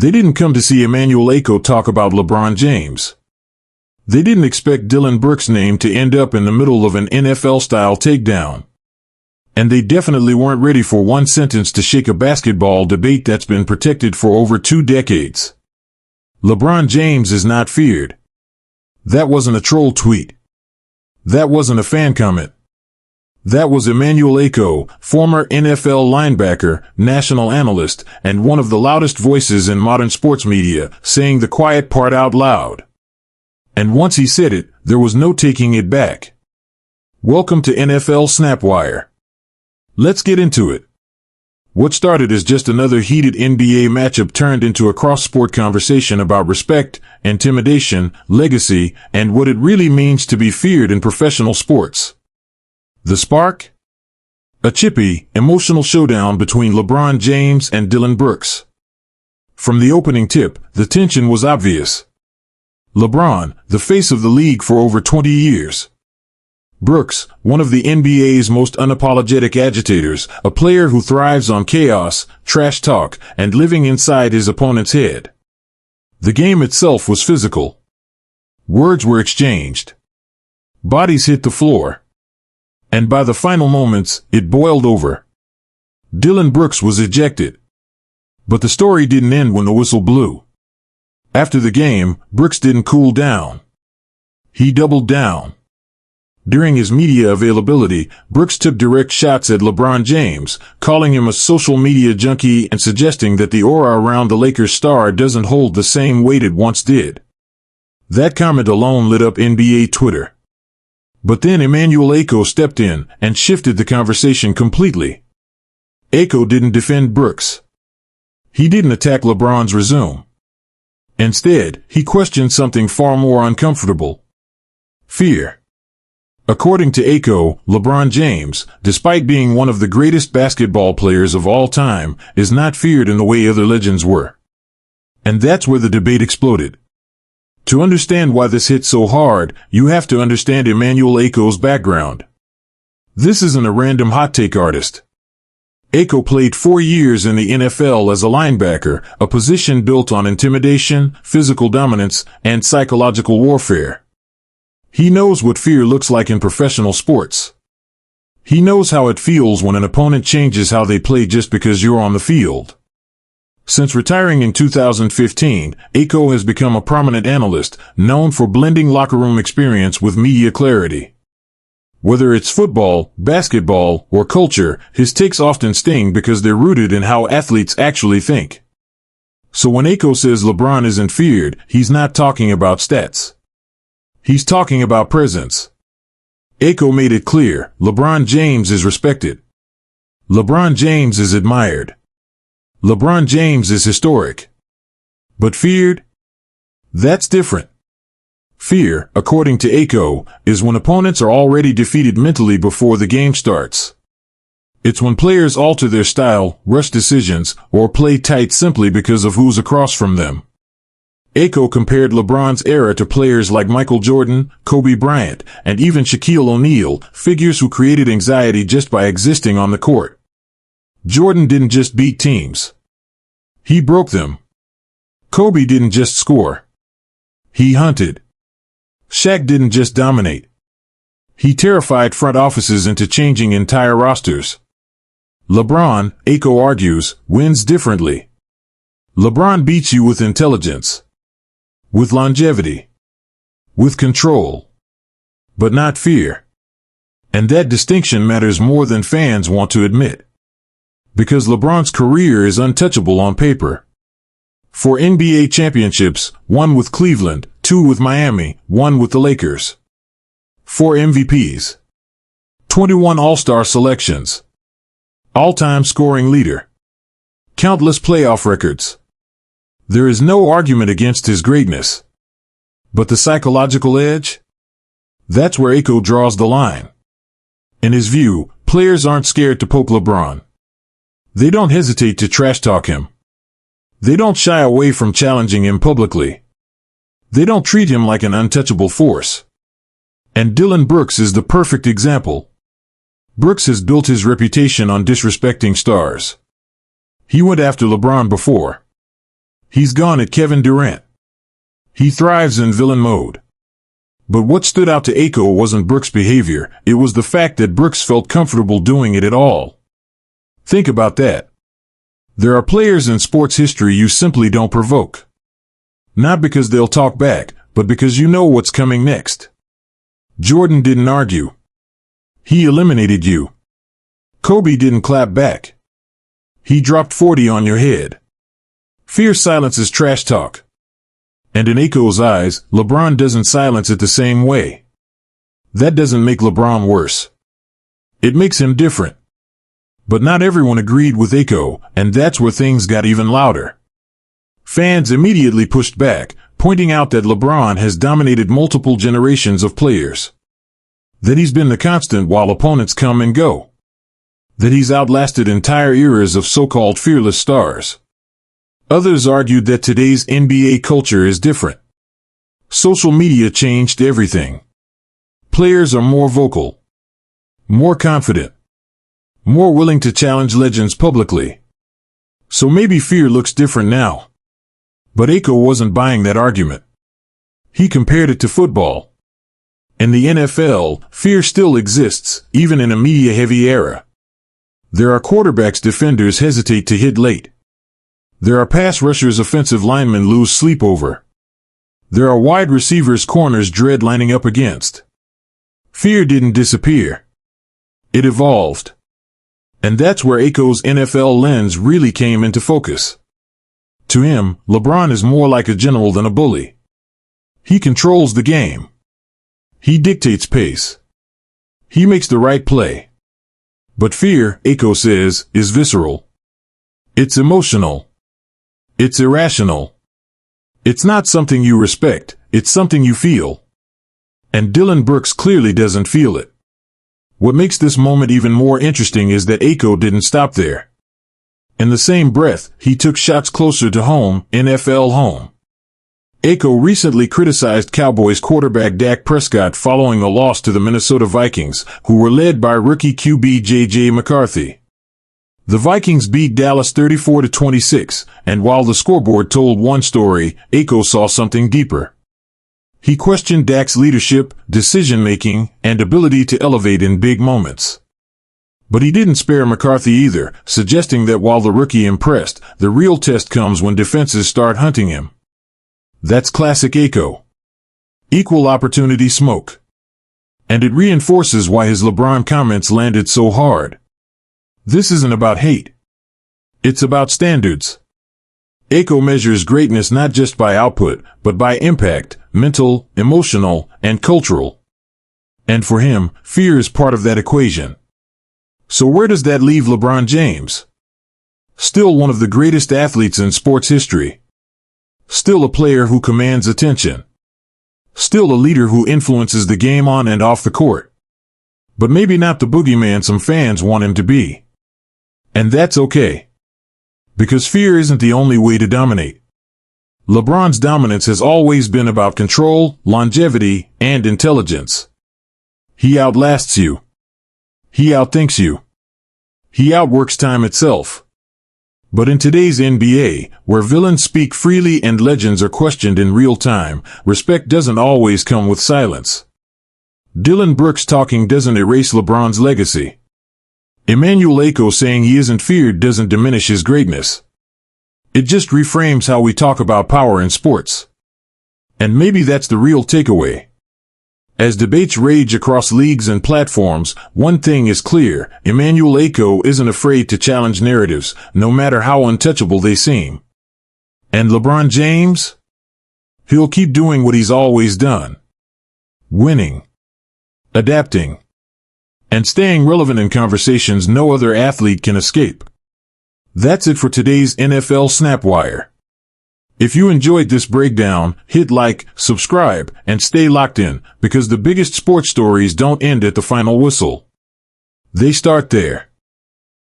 They didn't come to see Emmanuel Acho talk about LeBron James. They didn't expect Dillon Brooks' name to end up in the middle of an NFL-style takedown. And they definitely weren't ready for one sentence to shake a basketball debate that's been protected for over 2 decades. LeBron James is not feared. That wasn't a troll tweet. That wasn't a fan comment. That was Emmanuel Acho, former NFL linebacker, national analyst, and one of the loudest voices in modern sports media, saying the quiet part out loud. And once he said it, there was no taking it back. Welcome to NFL SnapWire. Let's get into it. What started as just another heated NBA matchup turned into a cross-sport conversation about respect, intimidation, legacy, and what it really means to be feared in professional sports. The spark? A chippy, emotional showdown between LeBron James and Dillon Brooks. From the opening tip, the tension was obvious. LeBron, the face of the league for over 20 years. Brooks, one of the NBA's most unapologetic agitators, a player who thrives on chaos, trash talk, and living inside his opponent's head. The game itself was physical. Words were exchanged. Bodies hit the floor. And by the final moments, it boiled over. Dillon Brooks was ejected. But the story didn't end when the whistle blew. After the game, Brooks didn't cool down. He doubled down. During his media availability, Brooks took direct shots at LeBron James, calling him a social media junkie and suggesting that the aura around the Lakers star doesn't hold the same weight it once did. That comment alone lit up NBA Twitter. But then Emmanuel Acho stepped in and shifted the conversation completely. Acho didn't defend Brooks. He didn't attack LeBron's resume. Instead, he questioned something far more uncomfortable. Fear. According to Acho, LeBron James, despite being one of the greatest basketball players of all time, is not feared in the way other legends were. And that's where the debate exploded. To understand why this hit so hard, you have to understand Emmanuel Acho's background. This isn't a random hot take artist. Acho played 4 years in the NFL as a linebacker, a position built on intimidation, physical dominance, and psychological warfare. He knows what fear looks like in professional sports. He knows how it feels when an opponent changes how they play just because you're on the field. Since retiring in 2015, Acho has become a prominent analyst, known for blending locker room experience with media clarity. Whether it's football, basketball, or culture, his takes often sting because they're rooted in how athletes actually think. So when Acho says LeBron isn't feared, he's not talking about stats. He's talking about presence. Acho made it clear, LeBron James is respected. LeBron James is admired. LeBron James is historic. But feared? That's different. Fear, according to Acho, is when opponents are already defeated mentally before the game starts. It's when players alter their style, rush decisions, or play tight simply because of who's across from them. Acho compared LeBron's era to players like Michael Jordan, Kobe Bryant, and even Shaquille O'Neal, figures who created anxiety just by existing on the court. Jordan didn't just beat teams. He broke them. Kobe didn't just score. He hunted. Shaq didn't just dominate. He terrified front offices into changing entire rosters. LeBron, Acho argues, wins differently. LeBron beats you with intelligence. With longevity. With control. But not fear. And that distinction matters more than fans want to admit. Because LeBron's career is untouchable on paper. 4 NBA championships, 1 with Cleveland, 2 with Miami, 1 with the Lakers. 4 MVPs. 21 All-Star selections. All-time scoring leader. Countless playoff records. There is no argument against his greatness. But the psychological edge? That's where Acho draws the line. In his view, players aren't scared to poke LeBron. They don't hesitate to trash talk him. They don't shy away from challenging him publicly. They don't treat him like an untouchable force. And Dillon Brooks is the perfect example. Brooks has built his reputation on disrespecting stars. He went after LeBron before. He's gone at Kevin Durant. He thrives in villain mode. But what stood out to Acho wasn't Brooks' behavior, it was the fact that Brooks felt comfortable doing it at all. Think about that. There are players in sports history you simply don't provoke. Not because they'll talk back, but because you know what's coming next. Jordan didn't argue. He eliminated you. Kobe didn't clap back. He dropped 40 on your head. Fear silences trash talk. And in Acho's eyes, LeBron doesn't silence it the same way. That doesn't make LeBron worse. It makes him different. But not everyone agreed with Acho, and that's where things got even louder. Fans immediately pushed back, pointing out that LeBron has dominated multiple generations of players. That he's been the constant while opponents come and go. That he's outlasted entire eras of so-called fearless stars. Others argued that today's NBA culture is different. Social media changed everything. Players are more vocal, more confident, more willing to challenge legends publicly. So maybe fear looks different now. But Acho wasn't buying that argument. He compared it to football. In the NFL, fear still exists, even in a media-heavy era. There are quarterbacks defenders hesitate to hit late. There are pass rushers offensive linemen lose sleep over. There are wide receivers corners dread lining up against. Fear didn't disappear. It evolved. And that's where Acho's NFL lens really came into focus. To him, LeBron is more like a general than a bully. He controls the game. He dictates pace. He makes the right play. But fear, Acho says, is visceral. It's emotional. It's irrational. It's not something you respect, it's something you feel. And Dillon Brooks clearly doesn't feel it. What makes this moment even more interesting is that Acho didn't stop there. In the same breath, he took shots closer to home, NFL home. Acho recently criticized Cowboys quarterback Dak Prescott following a loss to the Minnesota Vikings, who were led by rookie QB J.J. McCarthy. The Vikings beat Dallas 34-26, and while the scoreboard told one story, Acho saw something deeper. He questioned Dak's leadership, decision-making, and ability to elevate in big moments. But he didn't spare McCarthy either, suggesting that while the rookie impressed, the real test comes when defenses start hunting him. That's classic Acho. Equal opportunity smoke. And it reinforces why his LeBron comments landed so hard. This isn't about hate. It's about standards. Acho measures greatness not just by output, but by impact, mental, emotional, and cultural. And for him, fear is part of that equation. So where does that leave LeBron James? Still one of the greatest athletes in sports history. Still a player who commands attention. Still a leader who influences the game on and off the court. But maybe not the boogeyman some fans want him to be. And that's okay. Because fear isn't the only way to dominate. LeBron's dominance has always been about control, longevity, and intelligence. He outlasts you. He outthinks you. He outworks time itself. But in today's NBA, where villains speak freely and legends are questioned in real time, respect doesn't always come with silence. Dillon Brooks talking doesn't erase LeBron's legacy. Emmanuel Acho saying he isn't feared doesn't diminish his greatness. It just reframes how we talk about power in sports. And maybe that's the real takeaway. As debates rage across leagues and platforms, one thing is clear: Emmanuel Acho isn't afraid to challenge narratives, no matter how untouchable they seem. And LeBron James? He'll keep doing what he's always done. Winning. Adapting. And staying relevant in conversations no other athlete can escape. That's it for today's NFL SnapWire. If you enjoyed this breakdown, hit like, subscribe, and stay locked in, because the biggest sports stories don't end at the final whistle. They start there.